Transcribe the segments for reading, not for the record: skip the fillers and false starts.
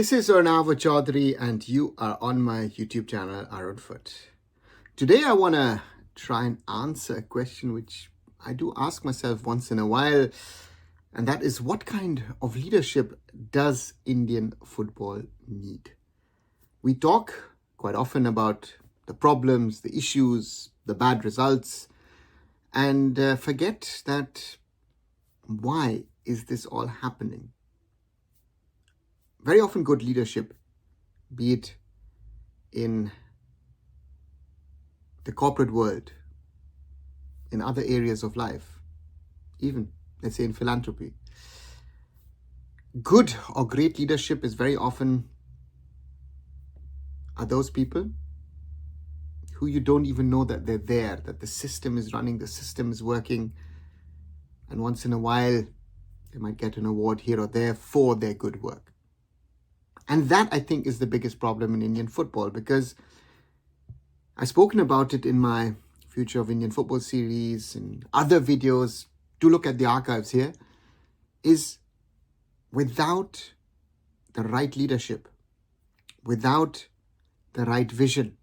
This is Arunava Chaudhuri and you are on my YouTube channel, Arunfoot. Today I want to try and answer a question which I do ask myself once in a while, and that is, what kind of leadership does Indian football need? We talk quite often about the problems, the issues, the bad results, and forget that why is this all happening? Very often good leadership, be it in the corporate world, in other areas of life, even, let's say, in philanthropy. Good or great leadership is very often are those people who you don't even know that they're there, that the system is running, the system is working, and once in a while, they might get an award here or there for their good work. And that, I think, is the biggest problem in Indian football, because I've spoken about it in my Future of Indian Football series and other videos. Do look at the archives here. Is without the right leadership, without the right vision,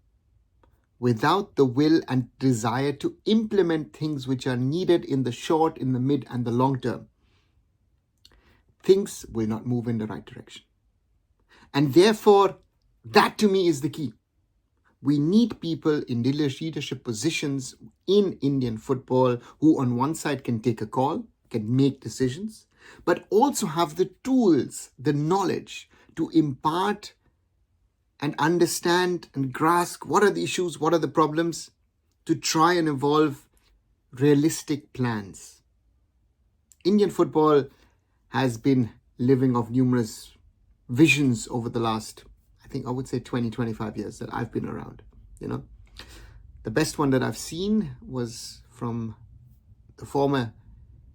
without the will and desire to implement things which are needed in the short, in the mid, and the long term, things will not move in the right direction. And therefore, that to me is the key. We need people in leadership positions in Indian football who on one side can take a call, can make decisions, but also have the tools, the knowledge to impart and understand and grasp what are the issues, what are the problems, to try and evolve realistic plans. Indian football has been living off numerous visions over the last, I would say 20, 25 years that I've been around. The best one that I've seen was from the former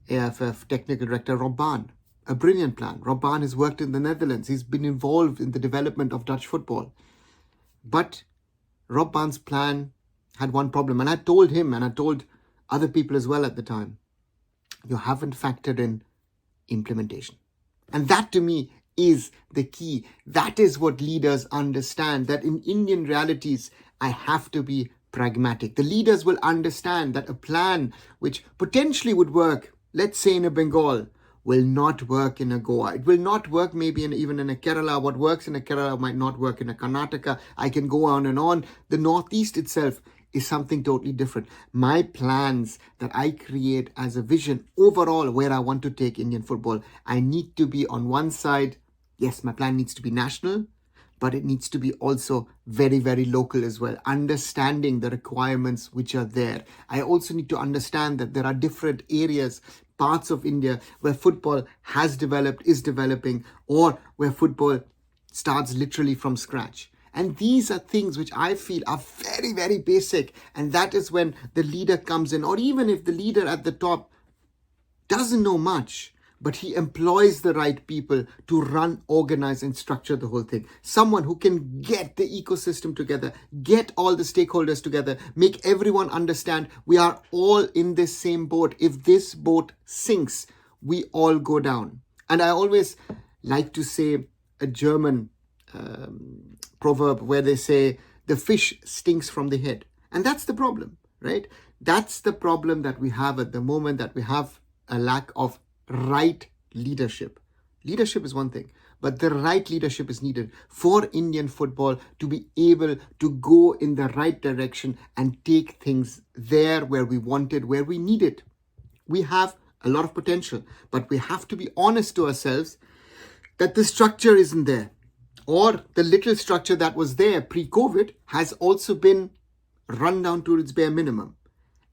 AFF technical director, Rob Baan. A brilliant plan. Rob Baan has worked in the Netherlands. He's been involved in the development of Dutch football. But Rob Baan's plan had one problem. And I told him, and I told other people as well at the time, you haven't factored in implementation. And that to me is the key. That is what leaders understand, that in Indian realities, I have to be pragmatic. The leaders will understand that a plan which potentially would work, let's say in a Bengal, will not work in a Goa. It will not work maybe even in a Kerala. What works in a Kerala might not work in a Karnataka. I can go on and on. The Northeast itself is something totally different. My plans that I create as a vision overall where I want to take Indian football, I need to be on one side, yes, my plan needs to be national, but it needs to be also very, very local as well, understanding the requirements which are there. I also need to understand that there are different areas, parts of India where football has developed, is developing, or where football starts literally from scratch. And these are things which I feel are very, very basic. And that is when the leader comes in, or even if the leader at the top doesn't know much, but he employs the right people to run, organize, and structure the whole thing. Someone who can get the ecosystem together, get all the stakeholders together, make everyone understand we are all in this same boat. If this boat sinks, we all go down. And I always like to say a German proverb where they say, the fish stinks from the head. And that's the problem, right? That's the problem that we have at the moment, that we have a lack of right leadership. Leadership is one thing, but the right leadership is needed for Indian football to be able to go in the right direction and take things there where we want it, where we need it. We have a lot of potential, but we have to be honest to ourselves that the structure isn't there, or the little structure that was there pre-COVID has also been run down to its bare minimum.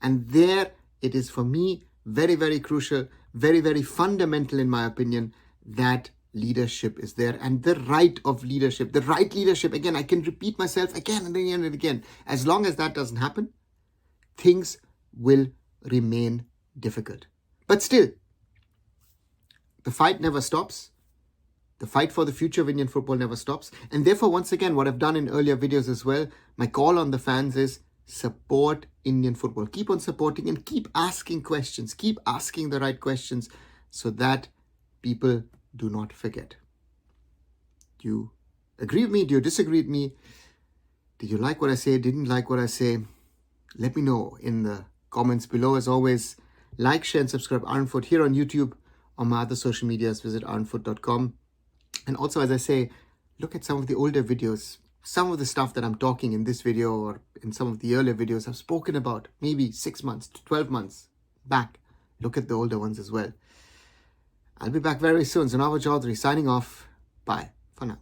And there it is, for me, very, very crucial, very, very fundamental in my opinion, that leadership is there, and the right of leadership. The right leadership, again, I can repeat myself again and again and again. As long as that doesn't happen, things will remain difficult. But still, the fight never stops. The fight for the future of Indian football never stops. And therefore, once again, what I've done in earlier videos as well, my call on the fans is support Indian football. Keep on supporting and keep asking questions. Keep asking the right questions so that people do not forget. You Agree with me? Do you disagree with me? Did you like what I say? Didn't like what I say? Let me know in the comments below. As always, like, share, and subscribe Arunfoot here on YouTube. On my other social medias, visit arunfoot.com. And also, as I say, look at some of the older videos. Some of the stuff that I'm talking in this video or in some of the earlier videos I've spoken about maybe 6 months to 12 months back. Look at the older ones as well. I'll be back very soon. Arunava Chaudhuri signing off. Bye for now.